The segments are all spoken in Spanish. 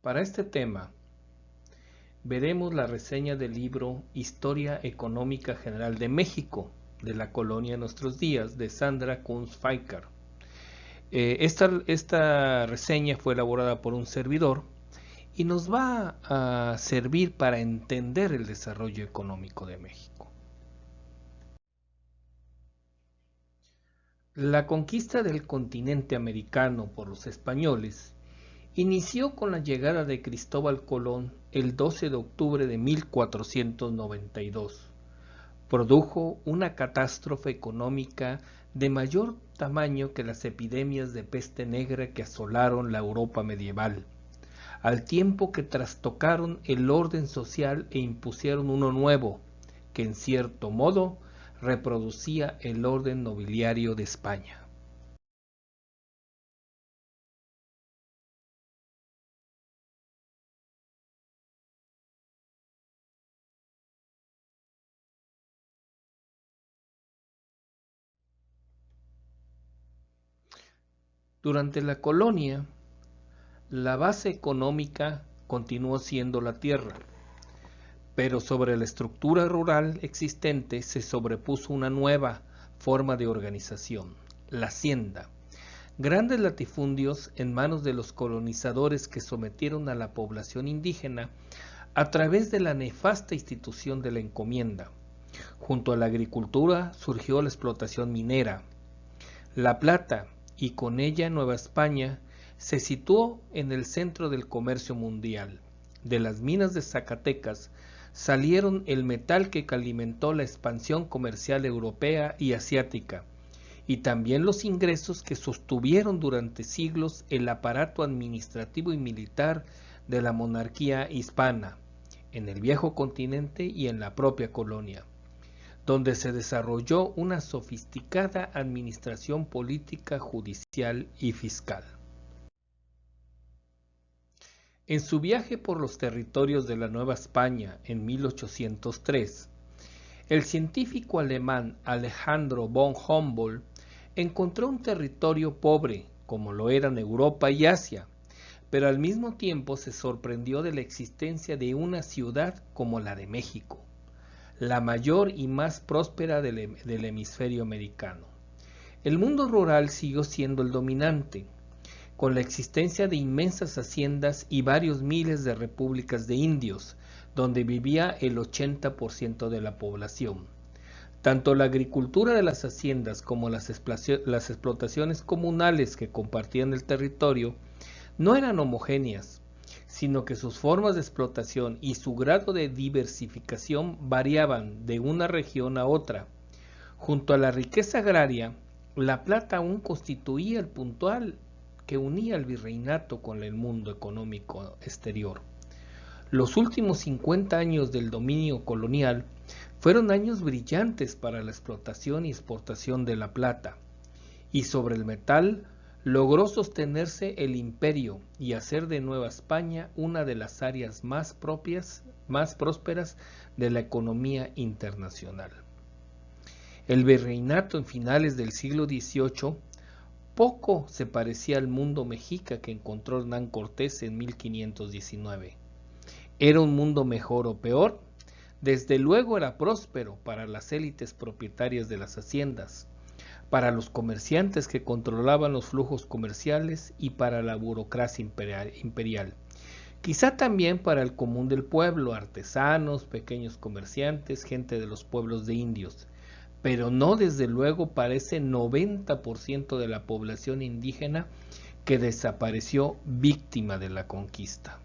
Para este tema, veremos la reseña del libro Historia Económica General de México, de la colonia Nuestros Días, de Sandra Kunz-Pfeicker. Esta reseña fue elaborada por un servidor y nos va a servir para entender el desarrollo económico de México. La conquista del continente americano por los españoles inició con la llegada de Cristóbal Colón el 12 de octubre de 1492. Produjo una catástrofe económica de mayor tamaño que las epidemias de peste negra que asolaron la Europa medieval, al tiempo que trastocaron el orden social e impusieron uno nuevo, que en cierto modo reproducía el orden nobiliario de España. Durante la colonia, la base económica continuó siendo la tierra, pero sobre la estructura rural existente se sobrepuso una nueva forma de organización, la hacienda. Grandes latifundios en manos de los colonizadores que sometieron a la población indígena a través de la nefasta institución de la encomienda. Junto a la agricultura surgió la explotación minera. La plata, y con ella Nueva España, se situó en el centro del comercio mundial. De las minas de Zacatecas salieron el metal que alimentó la expansión comercial europea y asiática, y también los ingresos que sostuvieron durante siglos el aparato administrativo y militar de la monarquía hispana, en el viejo continente y en la propia colonia, donde se desarrolló una sofisticada administración política, judicial y fiscal. En su viaje por los territorios de la Nueva España en 1803, el científico alemán Alejandro von Humboldt encontró un territorio pobre, como lo eran Europa y Asia, pero al mismo tiempo se sorprendió de la existencia de una ciudad como la de México, la mayor y más próspera del hemisferio americano. El mundo rural siguió siendo el dominante, con la existencia de inmensas haciendas y varios miles de repúblicas de indios, donde vivía el 80% de la población. Tanto la agricultura de las haciendas como las explotaciones comunales que compartían el territorio no eran homogéneas, sino que sus formas de explotación y su grado de diversificación variaban de una región a otra. Junto a la riqueza agraria, la plata aún constituía el puntal que unía el virreinato con el mundo económico exterior. Los últimos 50 años del dominio colonial fueron años brillantes para la explotación y exportación de la plata, y sobre el metal logró sostenerse el imperio y hacer de Nueva España una de las áreas más prósperas de la economía internacional. El virreinato en finales del siglo XVIII poco se parecía al mundo mexica que encontró Hernán Cortés en 1519. ¿Era un mundo mejor o peor? Desde luego era próspero para las élites propietarias de las haciendas, para los comerciantes que controlaban los flujos comerciales y para la burocracia imperial. Quizá también para el común del pueblo, artesanos, pequeños comerciantes, gente de los pueblos de indios, pero no desde luego para ese 90% de la población indígena que desapareció víctima de la conquista.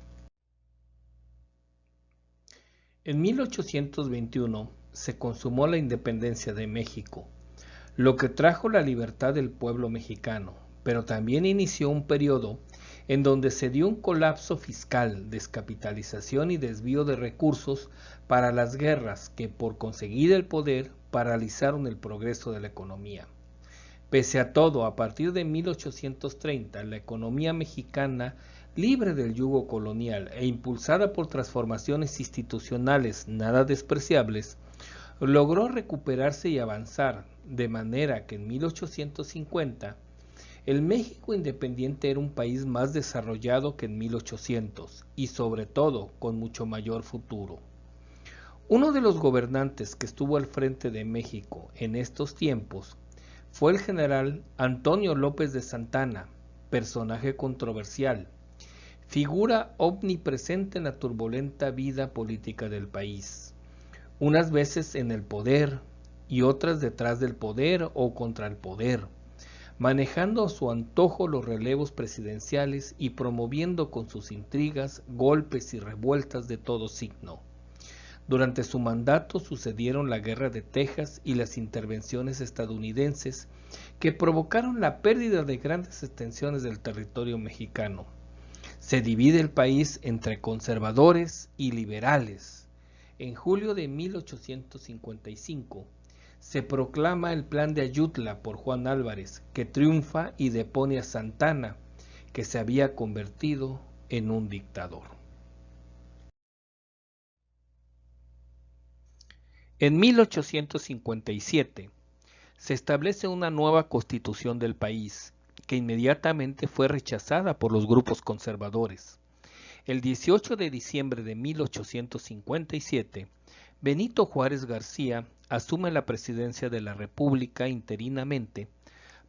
En 1821 se consumó la independencia de México, lo que trajo la libertad del pueblo mexicano, pero también inició un periodo en donde se dio un colapso fiscal, descapitalización y desvío de recursos para las guerras que, por conseguir el poder, paralizaron el progreso de la economía. Pese a todo, a partir de 1830, la economía mexicana, libre del yugo colonial e impulsada por transformaciones institucionales nada despreciables, logró recuperarse y avanzar, de manera que en 1850 El México independiente era un país más desarrollado que en 1800 y sobre todo con mucho mayor futuro. Uno de los gobernantes que estuvo al frente de México en estos tiempos fue el general Antonio López de Santana, personaje controversial, figura omnipresente en la turbulenta vida política del país, unas veces en el poder y otras detrás del poder o contra el poder, manejando a su antojo los relevos presidenciales y promoviendo con sus intrigas golpes y revueltas de todo signo. Durante su mandato sucedieron la Guerra de Texas y las intervenciones estadounidenses que provocaron la pérdida de grandes extensiones del territorio mexicano. Se divide el país entre conservadores y liberales. En julio de 1855 se proclama el Plan de Ayutla por Juan Álvarez, que triunfa y depone a Santana, que se había convertido en un dictador. En 1857 se establece una nueva constitución del país, que inmediatamente fue rechazada por los grupos conservadores. El 18 de diciembre de 1857, Benito Juárez García asume la presidencia de la República interinamente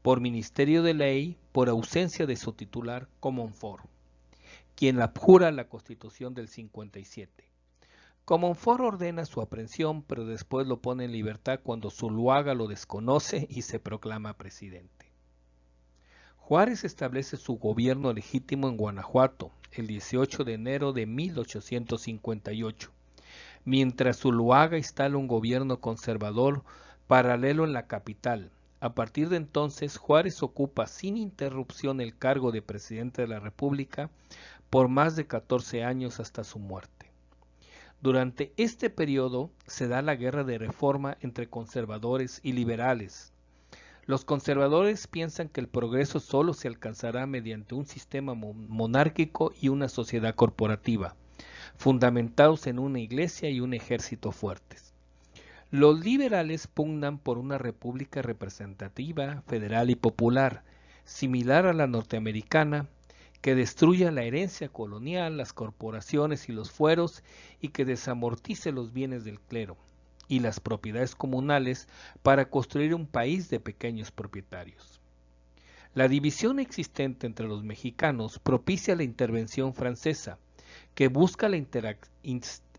por ministerio de ley por ausencia de su titular Comonfort, quien abjura la Constitución del 57. Comonfort ordena su aprehensión, pero después lo pone en libertad cuando Zuluaga lo desconoce y se proclama presidente. Juárez establece su gobierno legítimo en Guanajuato el 18 de enero de 1858, mientras Zuluaga instala un gobierno conservador paralelo en la capital. A partir de entonces, Juárez ocupa sin interrupción el cargo de presidente de la República por más de 14 años hasta su muerte. Durante este periodo se da la guerra de reforma entre conservadores y liberales. Los conservadores piensan que el progreso solo se alcanzará mediante un sistema monárquico y una sociedad corporativa, fundamentados en una iglesia y un ejército fuertes. Los liberales pugnan por una república representativa, federal y popular, similar a la norteamericana, que destruya la herencia colonial, las corporaciones y los fueros y que desamortice los bienes del clero y las propiedades comunales para construir un país de pequeños propietarios. La división existente entre los mexicanos propicia la intervención francesa, que busca la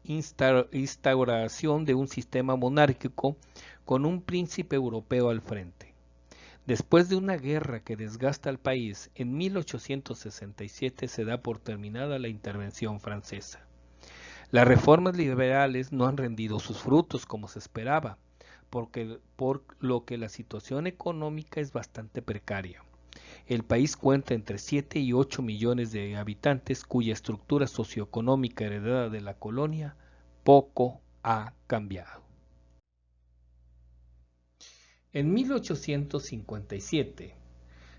instauración de un sistema monárquico con un príncipe europeo al frente. Después de una guerra que desgasta al país, en 1867 se da por terminada la intervención francesa. Las reformas liberales no han rendido sus frutos como se esperaba, por lo que la situación económica es bastante precaria. El país cuenta entre 7 y 8 millones de habitantes cuya estructura socioeconómica heredada de la colonia poco ha cambiado. En 1857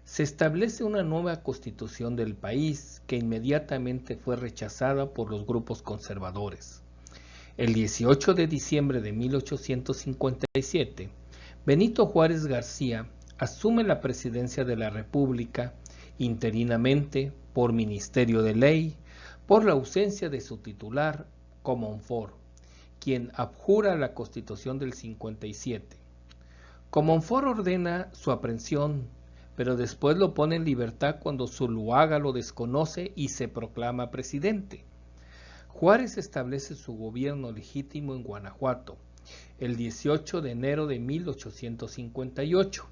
se establece una nueva constitución del país que inmediatamente fue rechazada por los grupos conservadores. El 18 de diciembre de 1857, Benito Juárez García asume la presidencia de la República interinamente por ministerio de ley, por la ausencia de su titular, Comonfort, quien abjura la Constitución del 57. Comonfort ordena su aprehensión, pero después lo pone en libertad cuando Zuluaga lo desconoce y se proclama presidente. Juárez establece su gobierno legítimo en Guanajuato el 18 de enero de 1858,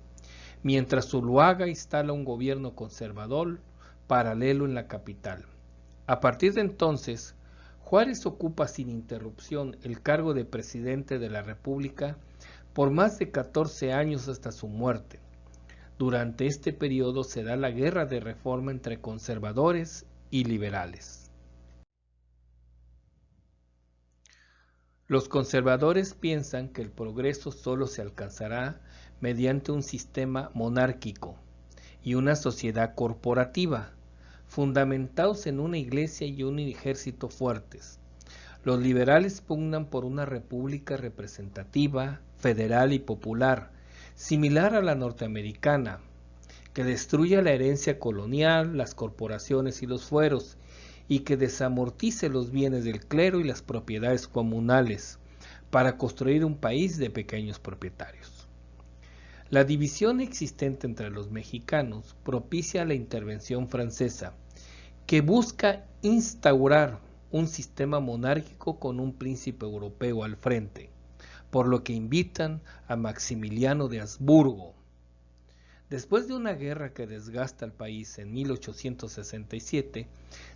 mientras Zuluaga instala un gobierno conservador paralelo en la capital. A partir de entonces, Juárez ocupa sin interrupción el cargo de presidente de la República por más de 14 años hasta su muerte. Durante este periodo se da la guerra de reforma entre conservadores y liberales. Los conservadores piensan que el progreso solo se alcanzará mediante un sistema monárquico y una sociedad corporativa, fundamentados en una iglesia y un ejército fuertes. Los liberales pugnan por una república representativa, federal y popular, similar a la norteamericana, que destruya la herencia colonial, las corporaciones y los fueros, y que desamortice los bienes del clero y las propiedades comunales, para construir un país de pequeños propietarios. La división existente entre los mexicanos propicia la intervención francesa, que busca instaurar un sistema monárquico con un príncipe europeo al frente, por lo que invitan a Maximiliano de Habsburgo. Después de una guerra que desgasta al país en 1867,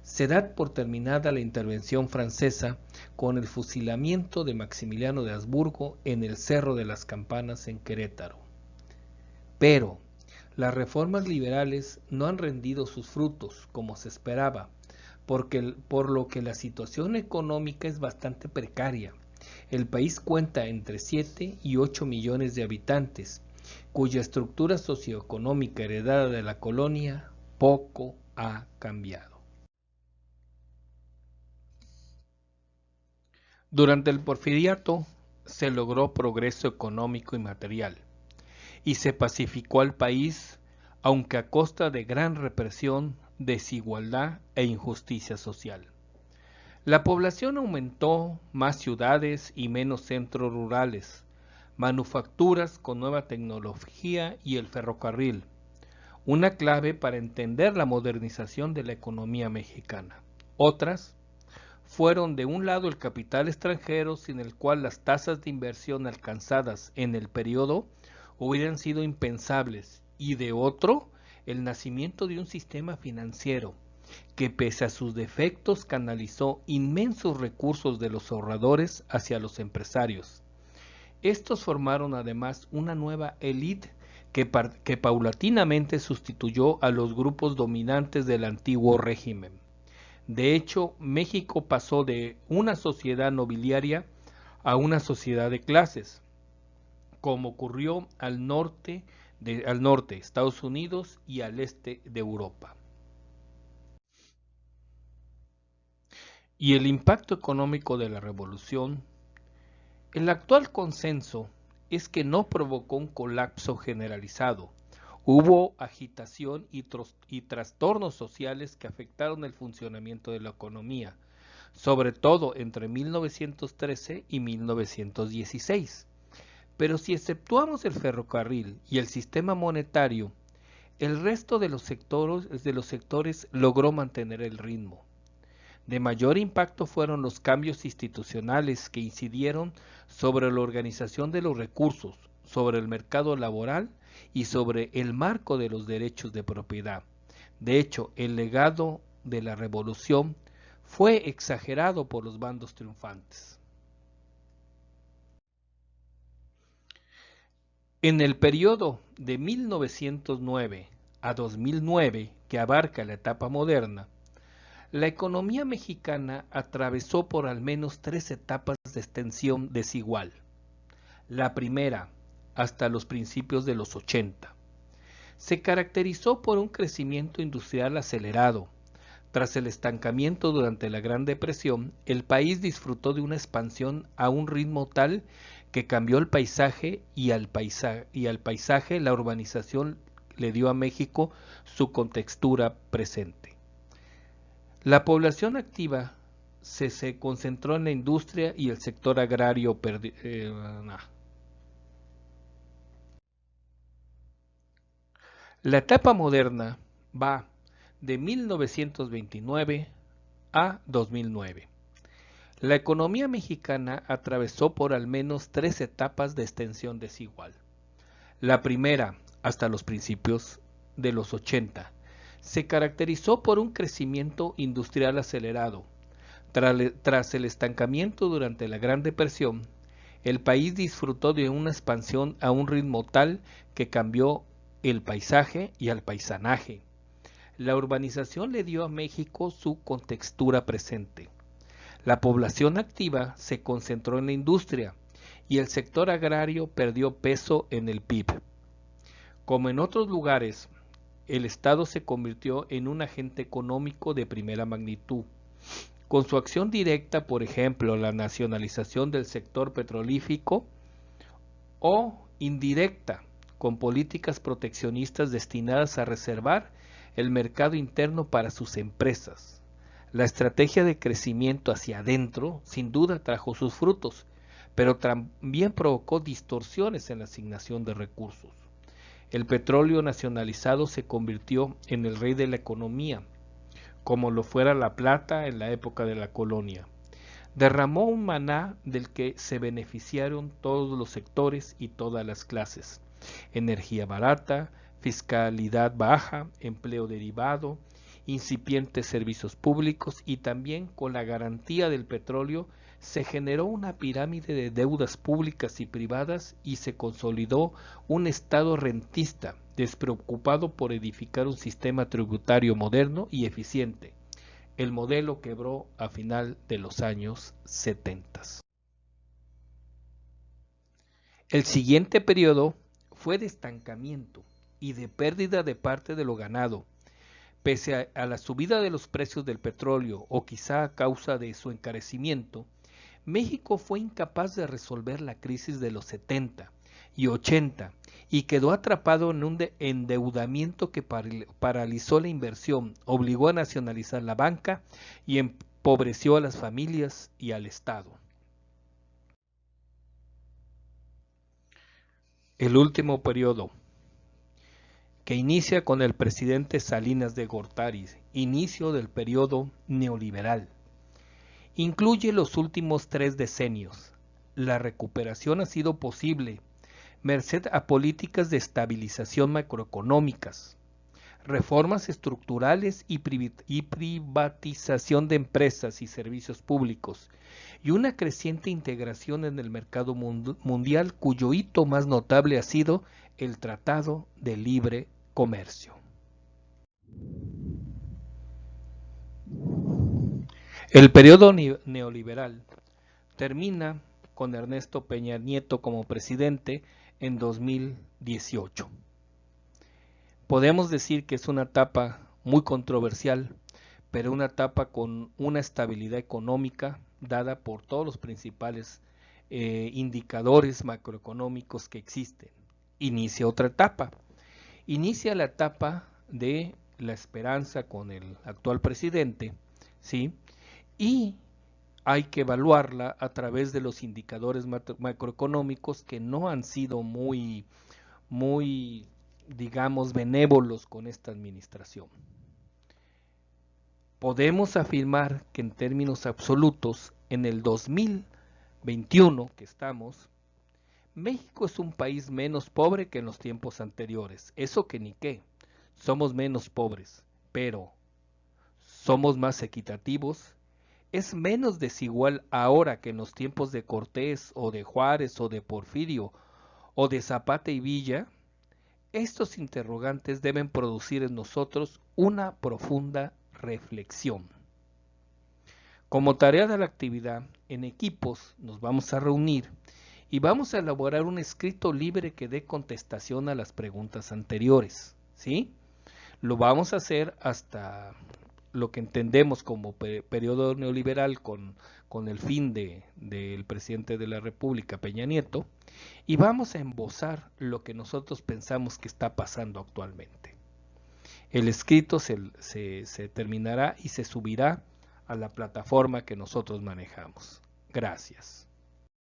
se da por terminada la intervención francesa con el fusilamiento de Maximiliano de Habsburgo en el Cerro de las Campanas en Querétaro. Pero las reformas liberales no han rendido sus frutos como se esperaba, por lo que la situación económica es bastante precaria. El país cuenta entre 7 y 8 millones de habitantes, cuya estructura socioeconómica heredada de la colonia poco ha cambiado. Durante el porfiriato se logró progreso económico y material, y se pacificó al país, aunque a costa de gran represión, desigualdad e injusticia social. La población aumentó, más ciudades y menos centros rurales, manufacturas con nueva tecnología y el ferrocarril, una clave para entender la modernización de la economía mexicana. Otras fueron de un lado el capital extranjero, sin el cual las tasas de inversión alcanzadas en el periodo hubieran sido impensables, y de otro, el nacimiento de un sistema financiero que, pese a sus defectos, canalizó inmensos recursos de los ahorradores hacia los empresarios. Estos formaron además una nueva élite que paulatinamente sustituyó a los grupos dominantes del antiguo régimen. De hecho, México pasó de una sociedad nobiliaria a una sociedad de clases, como ocurrió al norte, Estados Unidos, y al este de Europa. Y el impacto económico de la revolución. El actual consenso es que no provocó un colapso generalizado. Hubo agitación y trastornos sociales que afectaron el funcionamiento de la economía, sobre todo entre 1913 y 1916. Pero si exceptuamos el ferrocarril y el sistema monetario, el resto de los sectores logró mantener el ritmo. De mayor impacto fueron los cambios institucionales que incidieron sobre la organización de los recursos, sobre el mercado laboral y sobre el marco de los derechos de propiedad. De hecho, el legado de la revolución fue exagerado por los bandos triunfantes. En el periodo de 1909 a 2009, que abarca la etapa moderna, la economía mexicana atravesó por al menos 3 etapas de extensión desigual. La primera, hasta los principios de los 80, se caracterizó por un crecimiento industrial acelerado. Tras el estancamiento durante la Gran Depresión, el país disfrutó de una expansión a un ritmo tal que cambió el paisaje y al paisaje la urbanización le dio a México su contextura presente. La población activa se concentró en la industria y el sector agrario La etapa moderna va de 1929 a 2009. La economía mexicana atravesó por al menos 3 etapas de extensión desigual. La primera, hasta los principios de los 80, se caracterizó por un crecimiento industrial acelerado. Tras el estancamiento durante la Gran Depresión, el país disfrutó de una expansión a un ritmo tal que cambió el paisaje y al paisanaje. La urbanización le dio a México su contextura presente. La población activa se concentró en la industria y el sector agrario perdió peso en el PIB. Como en otros lugares, el Estado se convirtió en un agente económico de primera magnitud. Con su acción directa, por ejemplo, la nacionalización del sector petrolífico, o indirecta, con políticas proteccionistas destinadas a reservar el mercado interno para sus empresas. La estrategia de crecimiento hacia adentro sin duda trajo sus frutos, pero también provocó distorsiones en la asignación de recursos. El petróleo nacionalizado se convirtió en el rey de la economía, como lo fuera la plata en la época de la colonia. Derramó un maná del que se beneficiaron todos los sectores y todas las clases. Energía barata, fiscalidad baja, empleo derivado, incipientes servicios públicos y también con la garantía del petróleo se generó una pirámide de deudas públicas y privadas y se consolidó un Estado rentista despreocupado por edificar un sistema tributario moderno y eficiente. El modelo quebró a final de los años 70. El siguiente periodo fue de estancamiento y de pérdida de parte de lo ganado. Pese a la subida de los precios del petróleo o quizá a causa de su encarecimiento, México fue incapaz de resolver la crisis de los 70 y 80 y quedó atrapado en un endeudamiento que paralizó la inversión, obligó a nacionalizar la banca y empobreció a las familias y al Estado. El último periodo, que inicia con el presidente Salinas de Gortari, inicio del periodo neoliberal. Incluye los últimos 3 decenios. La recuperación ha sido posible merced a políticas de estabilización macroeconómicas, reformas estructurales y privatización de empresas y servicios públicos, y una creciente integración en el mercado mundial cuyo hito más notable ha sido el Tratado de Libre Comercio. El periodo neoliberal termina con Ernesto Peña Nieto como presidente en 2018. Podemos decir que es una etapa muy controversial, pero una etapa con una estabilidad económica dada por todos los principales indicadores macroeconómicos que existen. Inicia otra etapa. Inicia la etapa de la esperanza con el actual presidente, ¿sí? Y hay que evaluarla a través de los indicadores macroeconómicos que no han sido muy, digamos, benévolos con esta administración. Podemos afirmar que en términos absolutos, en el 2021 que estamos, México es un país menos pobre que en los tiempos anteriores. Eso que ni qué, somos menos pobres, pero somos más equitativos. Es menos desigual ahora que en los tiempos de Cortés o de Juárez o de Porfirio o de Zapata y Villa. Estos interrogantes deben producir en nosotros una profunda reflexión. Como tarea de la actividad, en equipos nos vamos a reunir y vamos a elaborar un escrito libre que dé contestación a las preguntas anteriores, ¿sí? Lo vamos a hacer hasta lo que entendemos como periodo neoliberal con el fin del presidente de la República, Peña Nieto, y vamos a embozar lo que nosotros pensamos que está pasando actualmente. El escrito se terminará y se subirá a la plataforma que nosotros manejamos. Gracias.